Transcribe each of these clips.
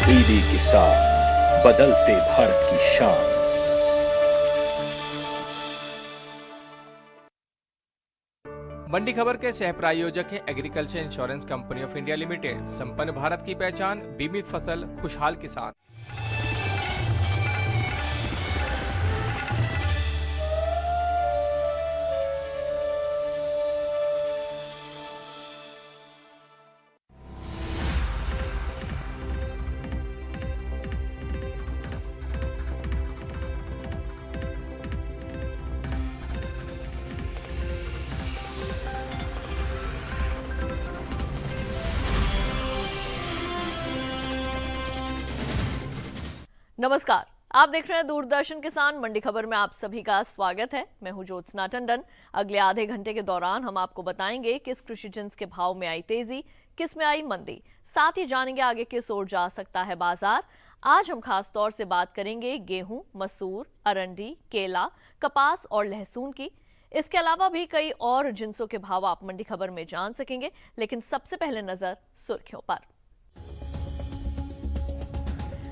DD किसान, बदलते भारत की शान। मंडी खबर के सह प्रायोजक हैं agriculture insurance company of India limited. संपन्न भारत की पहचान, बीमित फसल, खुशहाल किसान। नमस्कार, आप देख रहे हैं दूरदर्शन किसान। मंडी खबर में आप सभी का स्वागत है। मैं हूं ज्योत्सना टंडन। अगले आधे घंटे के दौरान हम आपको बताएंगे किस कृषि जिन्स के भाव में आई तेजी, किस में आई मंदी। साथ ही जानेंगे आगे किस ओर जा सकता है बाजार। आज हम खास तौर से बात करेंगे गेहूं, मसूर, अरंडी, केला, कपास और लहसुन की। इसके अलावा भी कई और जिन्सों के भाव आप मंडी खबर में जान सकेंगे। लेकिन सबसे पहले नजर सुर्खियों पर।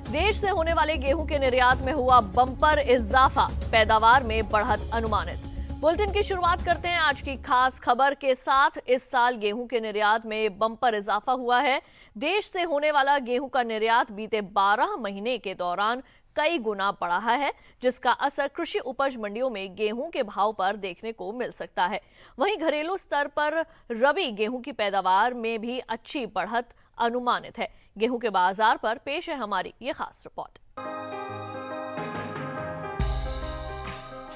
देश से होने वाले गेहूं के निर्यात में हुआ बम्पर इजाफा, पैदावार में बढ़त अनुमानित। बुलेटिन की शुरुआत करते हैं आज की खास खबर के साथ। इस साल गेहूं के निर्यात में बम्पर इजाफा हुआ है। देश से होने वाला गेहूं का निर्यात बीते 12 महीने के दौरान कई गुना बढ़ा है, जिसका असर कृषि उपज मंडियों में गेहूं के भाव पर देखने को मिल सकता है। वहीं घरेलू स्तर पर रबी गेहूं की पैदावार में भी अच्छी बढ़त अनुमानित है। गेहूं के बाजार पर पेश है हमारी ये खास रिपोर्ट।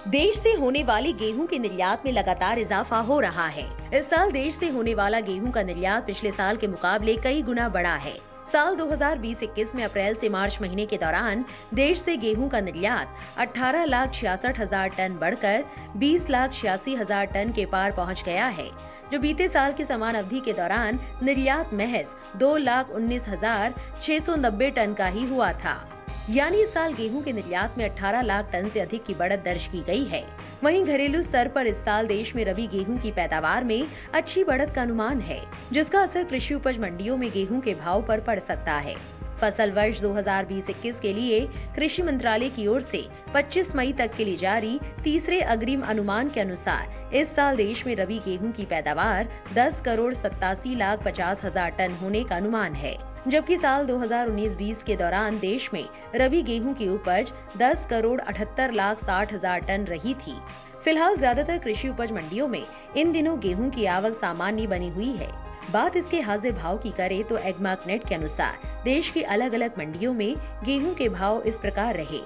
देश से होने वाली गेहूं के निर्यात में लगातार इजाफा हो रहा है। इस साल देश से होने वाला गेहूं का निर्यात पिछले साल के मुकाबले कई गुना बढ़ा है। साल 2020-21 में अप्रैल से मार्च महीने के दौरान देश से गेहूं का निर्यात 18,66,000 टन बढ़कर 20,86,000 टन के पार पहुंच गया है, जो बीते साल की समान अवधि के दौरान निर्यात महज 2,19,690 टन का ही हुआ था। यानी इस साल गेहूं के निर्यात में 18 लाख टन से अधिक की बढ़त दर्ज की गई है। वहीं घरेलू स्तर पर इस साल देश में रबी गेहूं की पैदावार में अच्छी बढ़त का अनुमान है, जिसका असर कृषि उपज मंडियों में गेहूं के भाव पर पड़ सकता है। फसल वर्ष 2020-21 के लिए कृषि मंत्रालय की ओर से 25 मई तक के लिए जारी तीसरे अग्रिम अनुमान के अनुसार इस साल देश में रबी गेहूं की पैदावार 10,87,50,000 टन होने का अनुमान है, जबकि साल 2019-20 के दौरान देश में रबी गेहूं की उपज 10,78,60,000 टन रही थी। फिलहाल ज्यादातर कृषि उपज मंडियों में इन दिनों गेहूं की आवक सामान्य बनी हुई है। बात इसके हाजिर भाव की करें तो एग्मार्कनेट के अनुसार देश की अलग अलग मंडियों में गेहूं के भाव इस प्रकार रहे।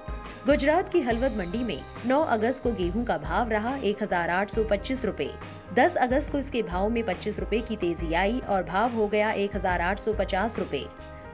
गुजरात की हलवद मंडी में 9 अगस्त को गेहूं का भाव रहा 1,825 रुपए। 10 अगस्त को इसके भाव में 25 रुपए की तेजी आई और भाव हो गया 1,850 रुपए।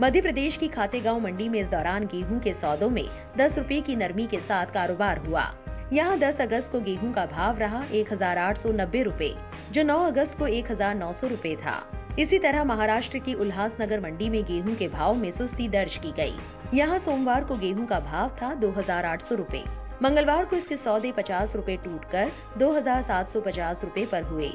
मध्य प्रदेश की खातेगांव मंडी में इस दौरान गेहूं के सौदों में 10 रुपए की नरमी के साथ कारोबार हुआ। यहाँ 10 अगस्त को गेहूं का भाव रहा 1,890 रुपए, जो 9 अगस्त को 1,900 रुपए था। इसी तरह महाराष्ट्र की उल्हासनगर मंडी में गेहूं के भाव में सुस्ती दर्ज की गई। यहाँ सोमवार को गेहूं का भाव था 2,800 रुपए। मंगलवार को इसके सौदे 50 रुपए टूटकर 2,750 रुपए पर हुए,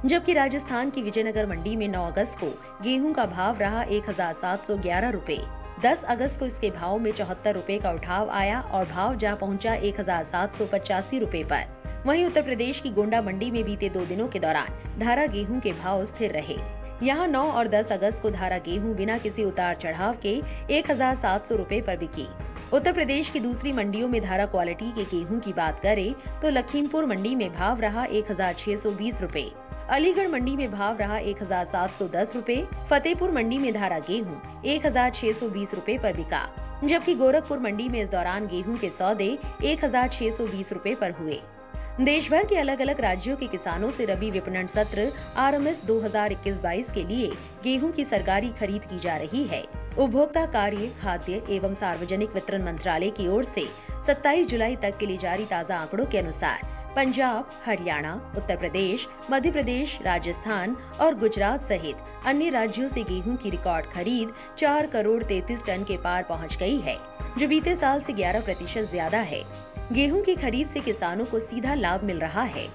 जबकि राजस्थान की विजयनगर मंडी में 9 अगस्त को गेहूं का भाव रहा 1,711 रुपए। 10 अगस्त को इसके भाव में 74 रुपए का उठाव आया और भाव जा पहुंचा 1,785 रुपए पर। वहीं उत्तर प्रदेश की गोंडा मंडी में बीते 2 दिनों के दौरान धारा गेहूं के भाव स्थिर रहे। यहाँ 9 और 10 अगस्त को धारा गेहूं बिना किसी उतार चढ़ाव के 1,700 रुपए पर बिकी। उत्तर प्रदेश की दूसरी मंडियों में धारा क्वालिटी के गेहूं की बात करें तो लखीमपुर मंडी में भाव रहा 1,620 रुपए, अलीगढ़ मंडी में भाव रहा 1,710 रुपए, फतेहपुर मंडी में धारा गेहूं 1,620 रुपए पर बिका, जबकि गोरखपुर मंडी में इस दौरान गेहूं के सौदे 1,620 रुपए पर हुए। देश भर के अलग अलग राज्यों के किसानों से रबी विपणन सत्र RMS 2021-22 के लिए गेहूं की सरकारी खरीद की जा रही है। उपभोक्ता कार्य, खाद्य एवं सार्वजनिक वितरण मंत्रालय की ओर से 27 जुलाई तक के लिए जारी ताज़ा आंकड़ों के अनुसार पंजाब, हरियाणा, उत्तर प्रदेश, मध्य प्रदेश, राजस्थान और गुजरात सहित अन्य राज्यों से गेहूं की रिकॉर्ड खरीद 4,33 टन के पार पहुंच गई है, जो बीते साल से 11% ज्यादा है। गेहूं की खरीद से किसानों को सीधा लाभ मिल रहा है।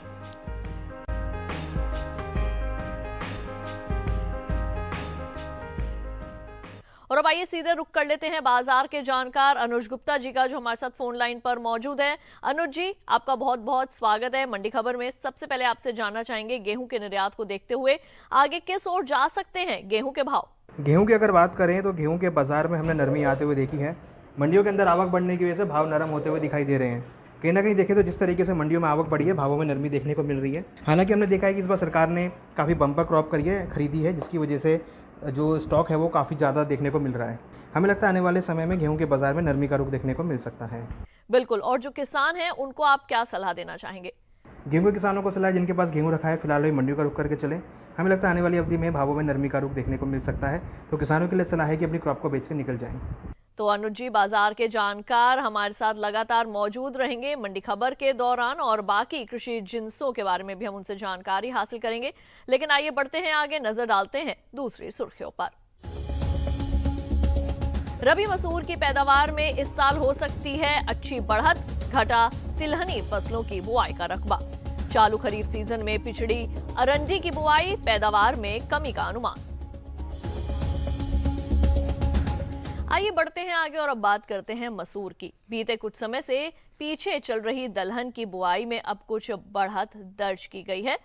और अब आइए सीधे रुक कर लेते हैं बाजार के जानकार अनुज गुप्ता जी का, जो हमारे साथ फोन लाइन पर मौजूद है। अनुज जी, आपका बहुत बहुत स्वागत है मंडी खबर में। सबसे पहले आपसे जानना चाहेंगे, गेहूं के निर्यात को देखते हुए आगे किस ओर जा सकते हैं गेहूं के भाव? गेहूं की अगर बात करें तो गेहूं के बाजार में हमने नरमी आते हुए देखी है। मंडियों के अंदर आवक बढ़ने की वजह से भाव नरम होते हुए दिखाई दे रहे हैं। कहीं ना कहीं देखें तो जिस तरीके से मंडियों में आवक बढ़ी है, भावों में नरमी देखने को मिल रही है। हालांकि हमने देखा है कि इस बार सरकार ने काफ़ी बम्पर क्रॉप खरीदी है, जिसकी वजह से जो स्टॉक है वो काफ़ी ज़्यादा देखने को मिल रहा है। हमें लगता है आने वाले समय में गेहूं के बाजार में नरमी का रुख देखने को मिल सकता है। बिल्कुल, और जो किसान हैं उनको आप क्या सलाह देना चाहेंगे? गेहूं के किसानों को सलाह, जिनके पास गेहूं रखा है फिलहाल वही मंडियों का रुख करके चले। हमें लगता है आने वाली अवधि में भावों में नरमी का रुख देखने को मिल सकता है, तो किसानों के लिए सलाह है कि अपनी क्रॉप को बेच कर निकल जाएं। तो अनुज जी बाजार के जानकार हमारे साथ लगातार मौजूद रहेंगे मंडी खबर के दौरान, और बाकी कृषि जिन्सों के बारे में भी हम उनसे जानकारी हासिल करेंगे। लेकिन आइए बढ़ते हैं आगे, नजर डालते हैं दूसरी सुर्खियों पर। रबी मसूर की पैदावार में इस साल हो सकती है अच्छी बढ़त, घटा तिलहनी फसलों की बुआई का रकबा। चालू खरीफ सीजन में पिछड़ी अरंडी की बुआई, पैदावार में कमी का अनुमान। आइए बढ़ते हैं आगे और अब बात करते हैं मसूर की। बीते कुछ समय से पीछे चल रही दलहन की बुआई में अब कुछ बढ़त दर्ज की गई है।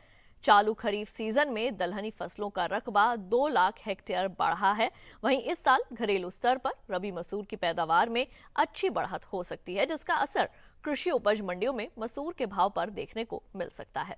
चालू खरीफ सीजन में दलहनी फसलों का रकबा 2 लाख हेक्टेयर बढ़ा है। वहीं इस साल घरेलू स्तर पर रबी मसूर की पैदावार में अच्छी बढ़त हो सकती है, जिसका असर कृषि उपज मंडियों में मसूर के भाव पर देखने को मिल सकता है।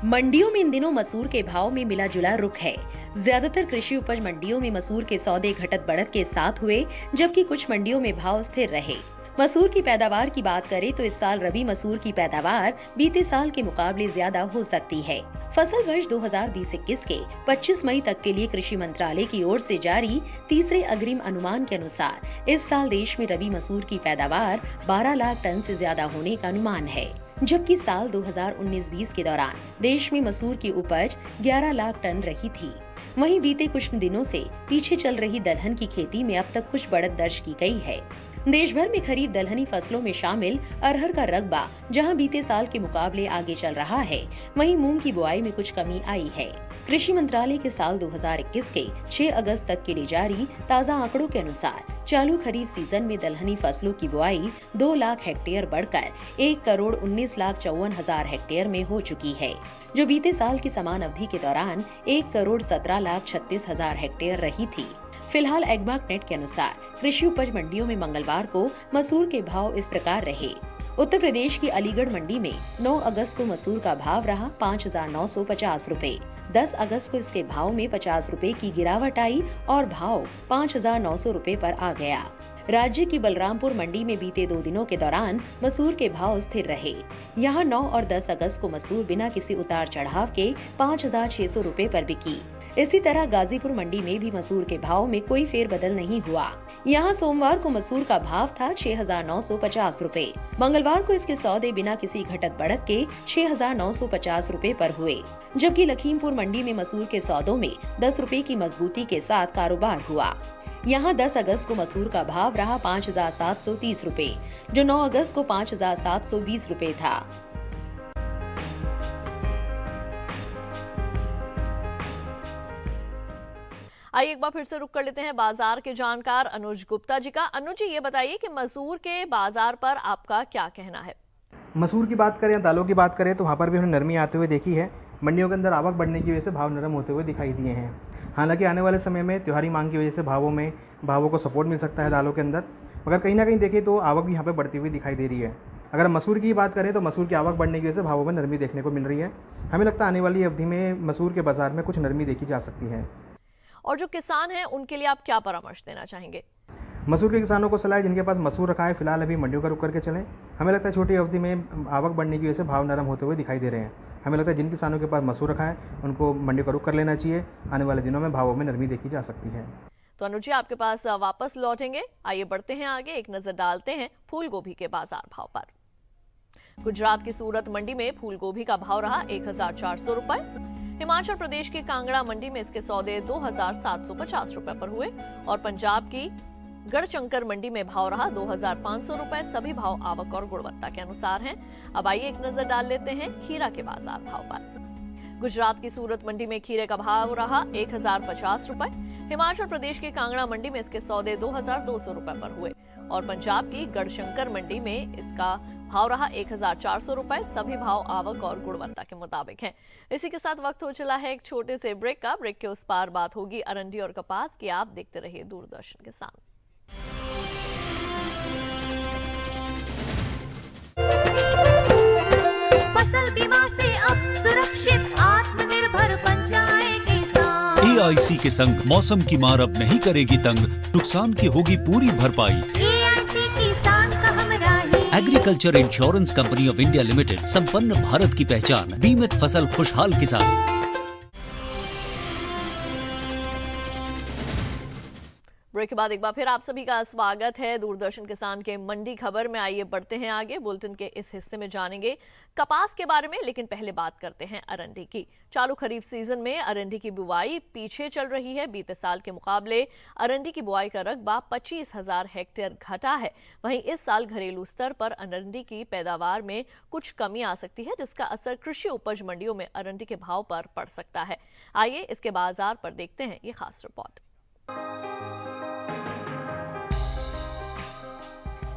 मंडियों में इन दिनों मसूर के भाव में मिला जुला रुख है। ज्यादातर कृषि उपज मंडियों में मसूर के सौदे घटत बढ़त के साथ हुए, जबकि कुछ मंडियों में भाव स्थिर रहे। मसूर की पैदावार की बात करें तो इस साल रबी मसूर की पैदावार बीते साल के मुकाबले ज्यादा हो सकती है। फसल वर्ष 2020-21 के 25 मई तक के लिए कृषि मंत्रालय की ओर से जारी तीसरे अग्रिम अनुमान के अनुसार इस साल देश में रबी मसूर की पैदावार 12 लाख टन से ज्यादा होने का अनुमान है, जबकि साल 2019-20 के दौरान देश में मसूर की उपज 11 लाख टन रही थी। वहीं बीते कुछ दिनों से पीछे चल रही दलहन की खेती में अब तक कुछ बढ़त दर्ज की गई है। देश भर में खरीफ दलहनी फसलों में शामिल अरहर का रकबा जहां बीते साल के मुकाबले आगे चल रहा है, वहीं मूंग की बुआई में कुछ कमी आई है। कृषि मंत्रालय के साल 2021 के 6 अगस्त तक के लिए जारी ताजा आंकड़ों के अनुसार चालू खरीफ सीजन में दलहनी फसलों की बुआई 2 लाख हेक्टेयर बढ़कर 1,19,54,000 हेक्टेयर में हो चुकी है, जो बीते साल की समान अवधि के दौरान 1,17,36,000 हेक्टेयर रही थी। फिलहाल एग्मार्क नेट के अनुसार कृषि उपज मंडियों में मंगलवार को मसूर के भाव इस प्रकार रहे। उत्तर प्रदेश की अलीगढ़ मंडी में 9 अगस्त को मसूर का भाव रहा 5,950 रुपए। 10 अगस्त को इसके भाव में 50 रुपए की गिरावट आई और भाव 5,900 रुपए पर आ गया। राज्य की बलरामपुर मंडी में बीते 2 दिनों के दौरान मसूर के भाव स्थिर रहे। यहाँ 9 और 10 अगस्त को मसूर बिना किसी उतार चढ़ाव के 5,600 रुपए पर बिकी। इसी तरह गाजीपुर मंडी में भी मसूर के भाव में कोई फेरबदल नहीं हुआ। यहाँ सोमवार को मसूर का भाव था 6,950 रुपए। मंगलवार को इसके सौदे बिना किसी घटत बढ़त के 6,950 रुपए पर हुए, जबकि लखीमपुर मंडी में मसूर के सौदों में 10 रुपए की मजबूती के साथ कारोबार हुआ। यहाँ 10 अगस्त को मसूर का भाव रहा 5,730 रुपए, जो 9 अगस्त को 5,720 रुपए था। आइए एक बार फिर से रुक कर लेते हैं बाजार के जानकार अनुज गुप्ता जी का। अनुज जी, ये बताइए कि मसूर के बाजार पर आपका क्या कहना है? मसूर की बात करें या दालों की बात करें तो वहाँ पर भी हमने नरमी आते हुए देखी है। मंडियों के अंदर आवक बढ़ने की वजह से भाव नरम होते हुए दिखाई दिए हैं। हालांकि आने वाले समय में त्योहारी मांग की वजह से भावों को सपोर्ट मिल सकता है दालों के अंदर, मगर कहीं ना कहीं देखें तो आवक भी यहाँ पर बढ़ती हुई दिखाई दे रही है। अगर मसूर की बात करें तो मसूर की आवक बढ़ने की वजह से भावों में नरमी देखने को मिल रही है। हमें लगता है आने वाली अवधि में मसूर के बाजार में कुछ नरमी देखी जा सकती है। और जो किसान हैं उनके लिए आप क्या परामर्श देना चाहेंगे? मसूर के किसानों को सलाह है, जिनके पास मसूर रखा है फिलहाल अभी मंडियों का रुख करके चलें। हमें लगता है छोटी अवधि में आवक बढ़ने की वजह से भाव नरम होते हुए दिखाई दे रहे हैं। हमें लगता है जिन किसानों के पास मसूर रखा है उनको मंडियों का रुख कर लेना चाहिए। आने वाले दिनों में भावों में नरमी देखी जा सकती है। तो अनुज जी, आपके पास वापस लौटेंगे। आइए बढ़ते हैं आगे, एक नजर डालते हैं फूल गोभी के बाजार भाव पर। गुजरात की सूरत मंडी में फूल गोभी का भाव रहा 1,400 रुपए। हिमाचल प्रदेश की कांगड़ा मंडी में इसके सौदे 2,750 रुपए पर हुए और पंजाब की गढ़चंकर मंडी में भाव रहा 2,500 रुपए। सभी भाव आवक और गुणवत्ता के अनुसार हैं। अब आइए एक नजर डाल लेते हैं खीरा के बाजार भाव पर। गुजरात की सूरत मंडी में खीरे का भाव रहा 1050 रुपए। हिमाचल प्रदेश की कांगड़ा मंडी में इसके सौदे 2200 रुपए पर हुए और पंजाब की गढ़शंकर मंडी में इसका भाव रहा 1400 रुपए। सभी भाव आवक और गुणवत्ता के मुताबिक हैं। इसी के साथ वक्त हो चला है एक छोटे से ब्रेक का। ब्रेक के उस पार बात होगी अरंडी और कपास की। आप देखते रहिए दूरदर्शन के साथ। फसल बीमा से अब सुरक्षित आत्मनिर्भर बन जाए किसान। AIC के संग मौसम की मार अब नहीं करेगी तंग, नुकसान की होगी पूरी भरपाई। AIC किसान का हमराही। Agriculture insurance company of India limited, संपन्न भारत की पहचान, बीमित फसल खुशहाल किसान। ब्रेक के बाद एक बार फिर आप सभी का स्वागत है दूरदर्शन किसान के मंडी खबर में। आइए बढ़ते हैं आगे। बुलेटिन के इस हिस्से में जानेंगे कपास के बारे में, लेकिन पहले बात करते हैं अरंडी की। चालू खरीफ सीजन में अरंडी की बुआई पीछे चल रही है। बीते साल के मुकाबले अरंडी की बुआई का रकबा 25,000 हेक्टेयर घटा है। वहीं इस साल घरेलू स्तर पर अरंडी की पैदावार में कुछ कमी आ सकती है, जिसका असर कृषि उपज मंडियों में अरंडी के भाव पर पड़ सकता है। आइए इसके बाजार पर देखते हैं ये खास रिपोर्ट।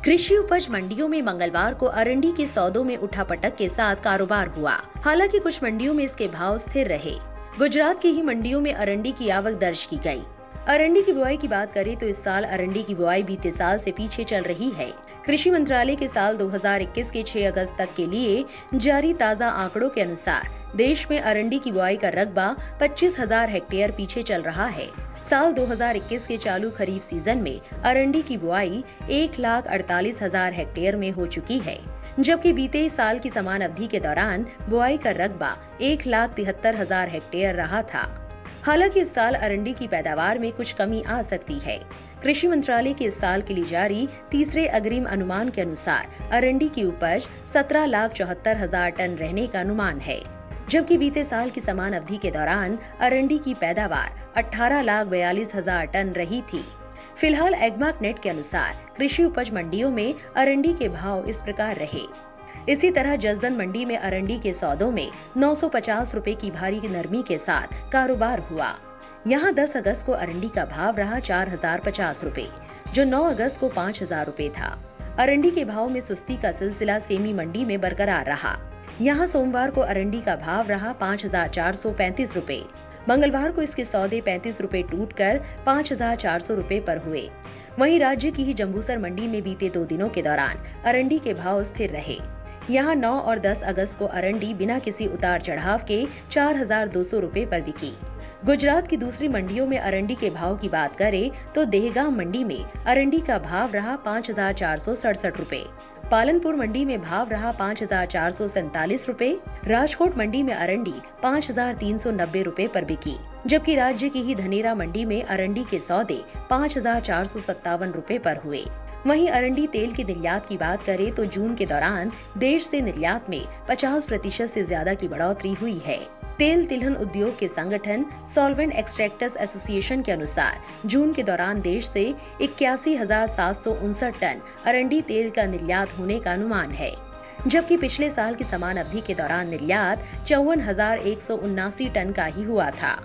कृषि उपज मंडियों में मंगलवार को अरंडी के सौदों में उठापटक के साथ कारोबार हुआ। हालांकि कुछ मंडियों में इसके भाव स्थिर रहे। गुजरात की ही मंडियों में अरंडी की आवक दर्ज की गई। अरंडी की बुआई की बात करें तो इस साल अरंडी की बुआई बीते साल से पीछे चल रही है। कृषि मंत्रालय के साल 2021 के 6 अगस्त तक के लिए जारी ताजा आंकड़ों के अनुसार देश में अरंडी की बुआई का रकबा 25,000 हेक्टेयर पीछे चल रहा है। साल 2021 के चालू खरीफ सीजन में अरंडी की बुआई 1,48,000 हेक्टेयर में हो चुकी है, जबकि बीते साल की समान अवधि के दौरान बुआई का रकबा 1,73,000 हेक्टेयर रहा था। हालांकि इस साल अरंडी की पैदावार में कुछ कमी आ सकती है। कृषि मंत्रालय के इस साल के लिए जारी तीसरे अग्रिम अनुमान के अनुसार अरंडी की उपज 17,74,000 टन रहने का अनुमान है, जबकि बीते साल की समान अवधि के दौरान अरंडी की पैदावार 18,42,000 टन रही थी। फिलहाल एग्मार्क नेट के अनुसार कृषि उपज मंडियों में अरंडी के भाव इस प्रकार रहे। इसी तरह जसदन मंडी में अरंडी के सौदों में 950 रुपए की भारी नरमी के साथ कारोबार हुआ। यहाँ 10 अगस्त को अरंडी का भाव रहा 4,050 रुपए, जो 9 अगस्त को 5,000 रुपए था। अरंडी के भाव में सुस्ती का सिलसिला सेमी मंडी में बरकरार रहा। यहाँ सोमवार को अरंडी का भाव रहा 5,435 रुपए। मंगलवार को इसके सौदे 35 रुपए टूटकर 5,400 रुपए पर हुए। वहीं राज्य की ही जम्बूसर मंडी में बीते 2 दिनों के दौरान अरंडी के भाव स्थिर रहे। यहाँ 9 और 10 अगस्त को अरंडी बिना किसी उतार चढ़ाव के 4,200 रुपए पर बिकी। गुजरात की दूसरी मंडियों में अरंडी के भाव की बात करें तो देहगाम मंडी में अरंडी का भाव रहा 5,467 रुपए। पालनपुर मंडी में भाव रहा 5,447 रुपए। राजकोट मंडी में अरंडी 5,390 रुपए पर बिकी, जबकि राज्य की ही धनेरा मंडी में अरंडी के सौदे 5,457 रुपए पर हुए। वहीं अरंडी तेल के निर्यात की बात करें तो जून के दौरान देश से निर्यात में 50% से ज्यादा की बढ़ोतरी हुई है। तेल तिलहन उद्योग के संगठन सॉल्वेंट एक्सट्रैक्टर्स एसोसिएशन के अनुसार जून के दौरान देश से 81,759 टन अरंडी तेल का निर्यात होने का अनुमान है, जबकि पिछले साल की समान अवधि के दौरान निर्यात 54,179 टन का ही हुआ था।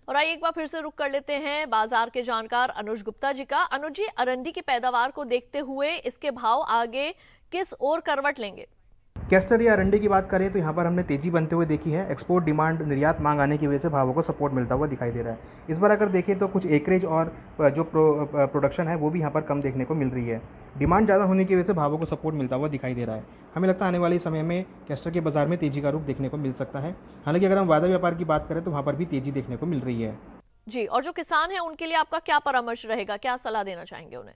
और आइए एक बार फिर से रुक कर लेते हैं बाजार के जानकार अनुज गुप्ता जी का। अनुज जी, अरंडी की पैदावार को देखते हुए इसके भाव आगे किस ओर करवट लेंगे? कैस्टर या अरंडी की बात करें तो यहाँ पर हमने तेजी बनते हुए देखी है। एक्सपोर्ट डिमांड, निर्यात मांग आने की वजह से भावों को सपोर्ट मिलता हुआ दिखाई दे रहा है। इस बार अगर देखें तो कुछ एकरेज और जो प्रोडक्शन है वो भी यहाँ पर कम देखने को मिल रही है। डिमांड ज़्यादा होने की वजह से भावों को सपोर्ट मिलता हुआ दिखाई दे रहा है। हमें लगता है आने वाले समय में कैस्टर के बाजार में तेजी का रुख देखने को मिल सकता है। हालांकि अगर हम वायदा व्यापार की बात करें तो वहाँ पर भी तेजी देखने को मिल रही है। जी, और जो किसान है उनके लिए आपका क्या परामर्श रहेगा, क्या सलाह देना चाहेंगे उन्हें?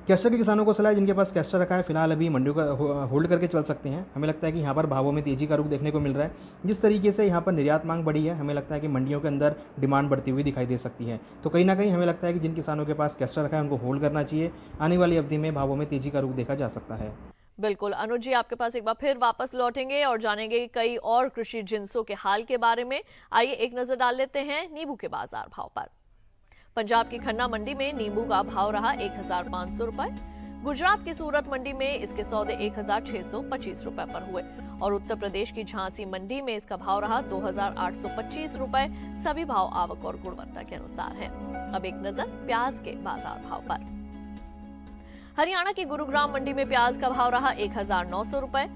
कैस्टर के किसानों को सलाह है जिनके पास कैस्टर रखा है फिलहाल अभी मंडियों का होल्ड करके चल सकते हैं। हमें लगता है कि यहाँ पर भावों में तेजी का रुख देखने को मिल रहा है। जिस तरीके से यहाँ पर निर्यात मांग बढ़ी है, हमें लगता है कि मंडियों के अंदर डिमांड बढ़ती हुई दिखाई दे सकती है। तो कहीं ना कहीं हमें लगता है कि जिन किसानों के पास कैस्टर रखा है उनको होल्ड करना चाहिए। आने वाली अवधि में भावों में तेजी का रुख देखा जा सकता है। बिल्कुल अनुज जी, आपके पास एक बार फिर वापस लौटेंगे और जानेंगे कई और कृषि जिन्सों के हाल के बारे में। आइए एक नजर डाल लेते हैं नींबू के बाजार भाव पर। पंजाब की खन्ना मंडी में नींबू का भाव रहा 1,500 रुपए। गुजरात की सूरत मंडी में इसके सौदे 1625 रुपए पर हुए और उत्तर प्रदेश की झांसी मंडी में इसका भाव रहा 2825 रुपए। सभी भाव आवक और गुणवत्ता के अनुसार हैं। अब एक नजर प्याज के बाजार भाव पर। हरियाणा की गुरुग्राम मंडी में प्याज का भाव रहा 1900 रुपए।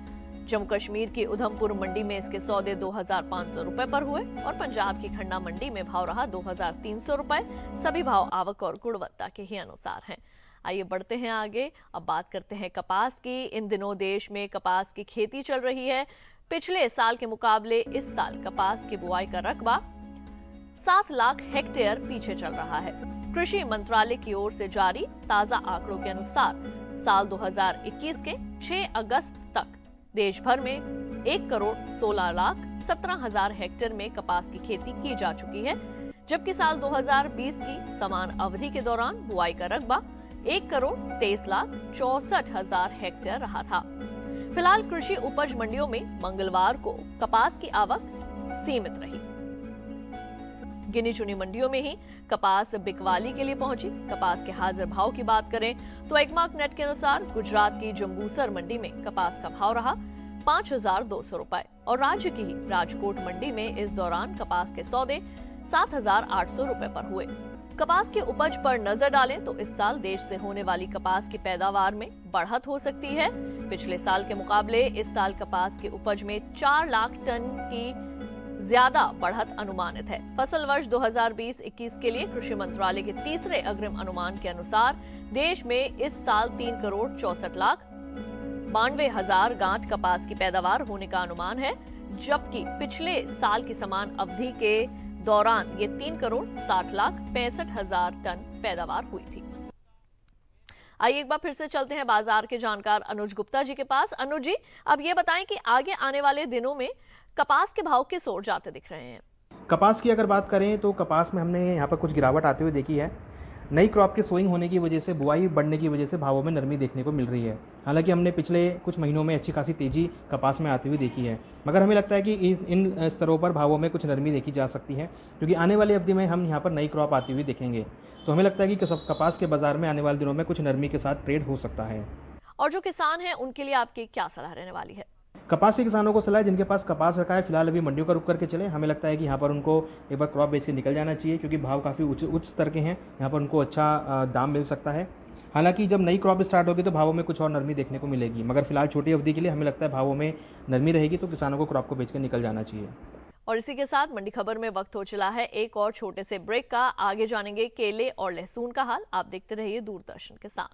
जम्मू कश्मीर की उधमपुर मंडी में इसके सौदे 2500 रुपए पर हुए और पंजाब की खन्ना मंडी में भाव रहा 2300 रुपए। सभी भाव आवक और गुणवत्ता के ही अनुसार हैं। आइए बढ़ते हैं आगे। अब बात करते हैं कपास की। इन दिनों देश में कपास की खेती चल रही है। पिछले साल के मुकाबले इस साल कपास की बुआई का रकबा 7 लाख हेक्टेयर पीछे चल रहा है। कृषि मंत्रालय की ओर से जारी ताजा आंकड़ों के अनुसार साल 2021 के 6 अगस्त तक देश भर में 1,16,17,000 हेक्टेयर में कपास की खेती की जा चुकी है, जबकि साल 2020 की समान अवधि के दौरान बुआई का रकबा 1,23,64,000 हेक्टेयर रहा था। फिलहाल कृषि उपज मंडियों में मंगलवार को कपास की आवक सीमित रही। गिनी चुनी मंडियों में ही कपास बिकवाली के लिए पहुंची। कपास के हाजिर भाव की बात करें तो एगमार्क नेट के अनुसार गुजरात की जंबूसर मंडी में कपास का भाव रहा 5,200 रुपए और राज्य की ही राजकोट मंडी में इस दौरान कपास के सौदे 7,800 रुपए पर हुए। कपास की उपज पर नजर डालें तो इस साल देश से होने वाली कपास की पैदावार में बढ़त हो सकती है। पिछले साल के मुकाबले इस साल कपास की उपज में 4 लाख टन की ज्यादा बढ़त अनुमानित है। फसल वर्ष 2020-21 के लिए कृषि मंत्रालय के तीसरे अग्रिम अनुमान के अनुसार देश में इस साल 3,64,92,000 गांठ कपास की पैदावार होने का अनुमान है, जबकि पिछले साल की समान अवधि के दौरान ये 3,60,65,000 टन पैदावार हुई थी। आइए एक बार फिर से चलते हैं बाजार के जानकार अनुज गुप्ता जी के पास। अनुज जी, अब ये बताएं कि आगे आने वाले दिनों में कपास के भाव किस ओर जाते दिख रहे हैं? कपास की अगर बात करें तो कपास में हमने यहाँ पर कुछ गिरावट आते हुए देखी है। नई क्रॉप के सोइंग होने की वजह से, बुआई बढ़ने की वजह से भावों में नरमी देखने को मिल रही है। हालांकि हमने पिछले कुछ महीनों में अच्छी खासी तेजी कपास में आती हुई देखी है, मगर हमें लगता है कि इन स्तरों पर भावों में कुछ नरमी देखी जा सकती है, क्योंकि आने वाली अवधि में हम यहाँ पर नई क्रॉप आती हुई देखेंगे। तो हमें लगता है कि कपास के बाजार में आने वाले दिनों में कुछ नरमी के साथ ट्रेड हो सकता है। और जो किसान हैं उनके लिए आपकी क्या सलाह रहने वाली है? कपास के किसानों को सलाह, जिनके पास कपास रखा है फिलहाल अभी मंडियों का रुक करके चले। हमें लगता है कि यहाँ पर उनको एक बार क्रॉप बेच के निकल जाना चाहिए, क्योंकि भाव काफ़ी उच्च स्तर के हैं। यहाँ पर उनको अच्छा दाम मिल सकता है। हालांकि जब नई क्रॉप स्टार्ट होगी तो भावों में कुछ और नरमी देखने को मिलेगी, मगर फिलहाल छोटी अवधि के लिए हमें लगता है भावों में नरमी रहेगी, तो किसानों को क्रॉप को बेच के निकल जाना चाहिए। और इसी के साथ मंडी खबर में वक्त हो चला है एक और छोटे से ब्रेक का। आगे जानेंगे केले और लहसुन का हाल। आप देखते रहिए दूरदर्शन के साथ।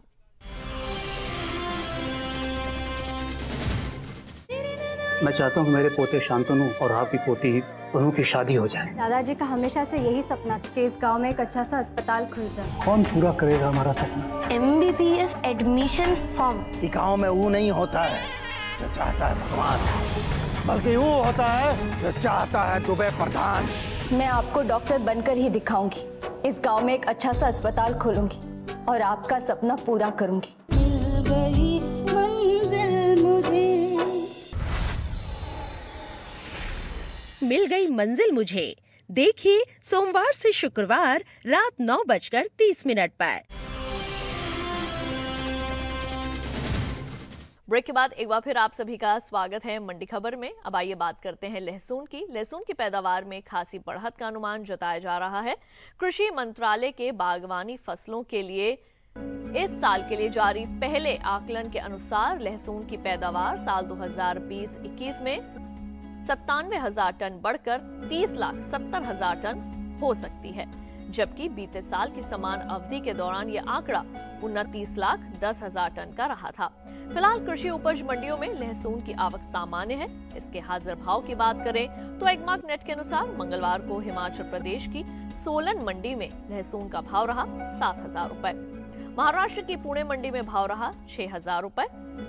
मैं चाहता हूँ मेरे पोते शांतनु और आपकी पोती अनु की शादी हो जाए। दादाजी का हमेशा से यही सपना था कि इस गांव में एक अच्छा सा अस्पताल खुल जाए। कौन पूरा करेगा हमारा सपना? MBBS admission form. ये गाँव में वो नहीं होता है जो चाहता है भगवान, बल्कि वो होता है जो चाहता है दुबे प्रधान। मैं आपको डॉक्टर बनकर ही दिखाऊंगी। इस गांव में एक अच्छा सा अस्पताल खोलूंगी और आपका सपना पूरा करूंगी। मिल गई मंजिल मुझे। मिल गई मंजिल मुझे। देखिए सोमवार से शुक्रवार रात 9:30 पर। ब्रेक के बाद एक बार फिर आप सभी का स्वागत है मंडी खबर में। अब आइए बात करते हैं लहसुन की। लहसुन की पैदावार में खासी बढ़त का अनुमान जताया जा रहा है। कृषि मंत्रालय के बागवानी फसलों के लिए इस साल के लिए जारी पहले आकलन के अनुसार लहसुन की पैदावार साल 2020-21 में 97,000 टन बढ़कर 30,70,000 टन हो सकती है, जबकि बीते साल की समान अवधि के दौरान यह आंकड़ा 29,10,000 टन का रहा था। फिलहाल कृषि उपज मंडियों में लहसुन की आवक सामान्य है। इसके हाजिर भाव की बात करें तो एगमार्क नेट के अनुसार मंगलवार को हिमाचल प्रदेश की सोलन मंडी में लहसुन का भाव रहा 7,000 रुपए। महाराष्ट्र की पुणे मंडी में भाव रहा 6,000 रुपए।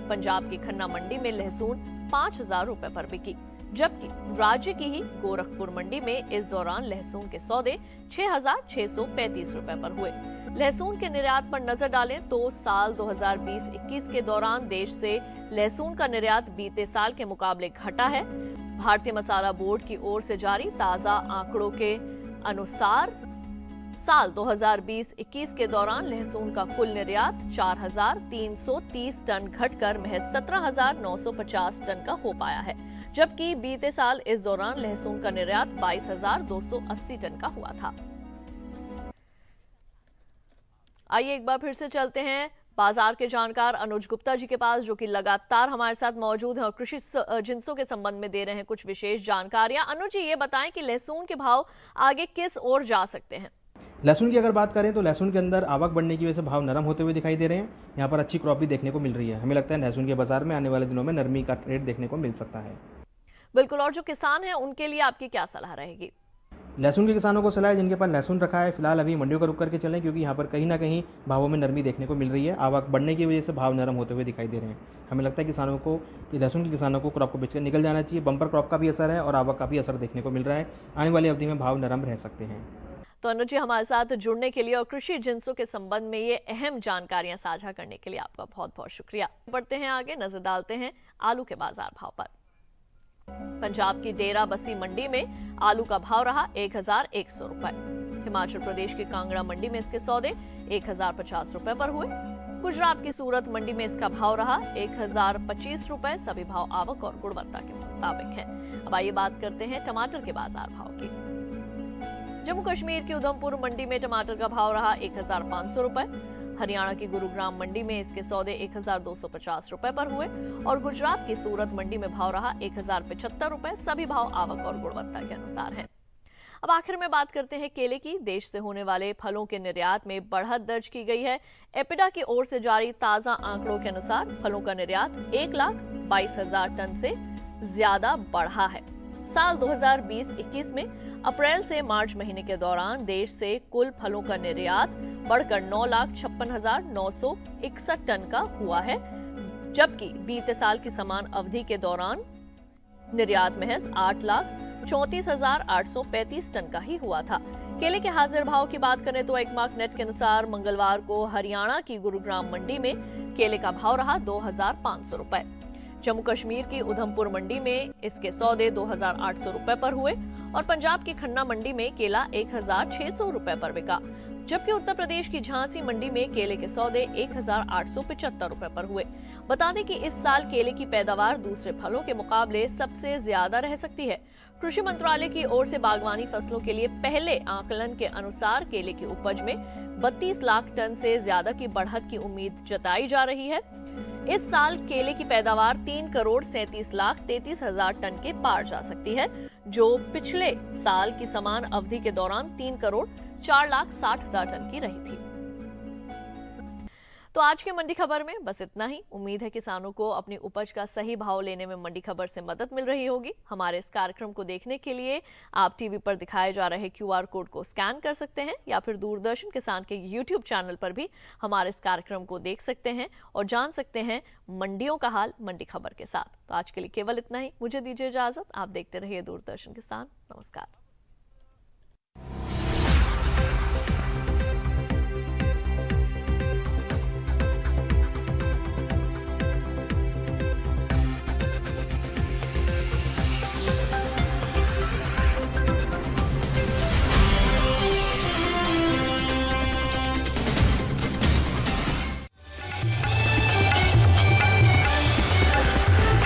पंजाब की खन्ना मंडी में लहसुन 5,000 रुपए पर बिकी, जबकि राज्य की ही गोरखपुर मंडी में इस दौरान लहसुन के सौदे 6,635 रुपए पर हुए। लहसुन के निर्यात पर नजर डालें तो साल 2020-21 के दौरान देश से लहसुन का निर्यात बीते साल के मुकाबले घटा है। भारतीय मसाला बोर्ड की ओर से जारी ताजा आंकड़ों के अनुसार साल 2020-21 के दौरान लहसुन का कुल निर्यात 4,330 टन घटकर महज 17,950 टन का हो पाया है, जबकि बीते साल इस दौरान लहसुन का निर्यात 22,280 टन का हुआ था। आइए एक बार फिर से चलते हैं बाजार के जानकार अनुज गुप्ता जी के पास, जो कि लगातार हमारे साथ मौजूद हैं और कृषि जिंसों के संबंध में दे रहे हैं कुछ विशेष जानकारियां। अनुज जी, ये बताएं कि लहसुन के भाव आगे किस ओर जा सकते हैं? लहसुन की अगर बात करें तो लहसुन के अंदर आवक बढ़ने की वजह से भाव नरम होते हुए दिखाई दे रहे हैं। यहाँ पर अच्छी क्रॉप भी देखने को मिल रही है। हमें लगता है लहसुन के बाजार में आने वाले दिनों में नरमी का ट्रेड देखने को मिल सकता है। बिल्कुल, और जो किसान हैं उनके लिए आपकी क्या सलाह रहेगी? लहसुन के किसानों को सलाह है जिनके पास लहसुन रखा है, फिलहाल अभी मंडियों का रुक करके चलें, क्योंकि यहाँ पर कहीं ना कहीं भावों में नरमी देखने को मिल रही है। आवक बढ़ने की वजह से भाव नरम होते हुए दिखाई दे रहे हैं। हमें लगता है किसानों को कि लहसुन के किसानों को क्रॉप को बेचकर निकल जाना चाहिए। बम्पर क्रॉप का भी असर है और आवक का भी असर देखने को मिल रहा है। आने वाली अवधि में भाव नरम रह सकते हैं। तो अनुज जी, हमारे साथ जुड़ने के लिए और कृषि जिंसों के संबंध में ये अहम जानकारियां साझा करने के लिए आपका बहुत बहुत शुक्रिया। बढ़ते हैं आगे, नजर डालते हैं आलू के बाजार भाव पर। पंजाब की डेरा बसी मंडी में आलू का भाव रहा 1,100 रुपए। हिमाचल प्रदेश की कांगड़ा मंडी में इसके सौदे 1,050 रुपए पर हुए। गुजरात की सूरत मंडी में इसका भाव रहा 1,025 रुपए। सभी भाव आवक और गुणवत्ता के मुताबिक हैं। अब आइए बात करते हैं टमाटर के बाजार भाव की। जम्मू कश्मीर की उधमपुर मंडी में टमाटर का भाव रहा 1,500 रुपए। हरियाणा की गुरुग्राम मंडी में इसके सौदे 1,250 रुपए पर हुए और गुजरात की सूरत मंडी में भाव रहा 1,075 रुपए। सभी भाव आवक और गुणवत्ता के अनुसार हैं। अब आखिर में बात करते हैं केले की। देश से होने वाले फलों के निर्यात में बढ़त दर्ज की गई है। एपिडा की ओर से जारी ताजा आंकड़ों के अनुसार फलों का निर्यात 1,22,000 टन से ज्यादा बढ़ा है। साल 2020-21 में अप्रैल से मार्च महीने के दौरान देश से कुल फलों का निर्यात बढ़कर 9,56,961 टन का हुआ है, जबकि बीते साल की समान अवधि के दौरान निर्यात महज 8,34,835 टन का ही हुआ था। केले के हाजिर भाव की बात करें तो एकमार्क नेट के अनुसार मंगलवार को हरियाणा की गुरुग्राम मंडी में केले का भाव रहा 2,500 रुपए। जम्मू कश्मीर की उधमपुर मंडी में इसके सौदे 2,800 रुपए पर हुए और पंजाब की खन्ना मंडी में केला 1,600 रुपए पर बिका, जबकि उत्तर प्रदेश की झांसी मंडी में केले के सौदे 1,875 रुपए पर हुए। बता दें कि इस साल केले की पैदावार दूसरे फलों के मुकाबले सबसे ज्यादा रह सकती है। कृषि मंत्रालय की ओर से बागवानी फसलों के लिए पहले आकलन के अनुसार केले की उपज में 32 लाख टन से ज्यादा की बढ़त की उम्मीद जताई जा रही है। इस साल केले की पैदावार 3,37,33,000 टन के पार जा सकती है, जो पिछले साल की समान अवधि के दौरान 3,04,60,000 टन की रही थी। तो आज के मंडी खबर में बस इतना ही। उम्मीद है किसानों को अपनी उपज का सही भाव लेने में मंडी खबर से मदद मिल रही होगी। हमारे इस कार्यक्रम को देखने के लिए आप टीवी पर दिखाए जा रहे QR कोड को स्कैन कर सकते हैं या फिर दूरदर्शन किसान के YouTube चैनल पर भी हमारे इस कार्यक्रम को देख सकते हैं और जान सकते हैं मंडियों का हाल मंडी खबर के साथ। तो आज के लिए केवल इतना ही। मुझे दीजिए इजाजत। आप देखते रहिए दूरदर्शन किसान। नमस्कार।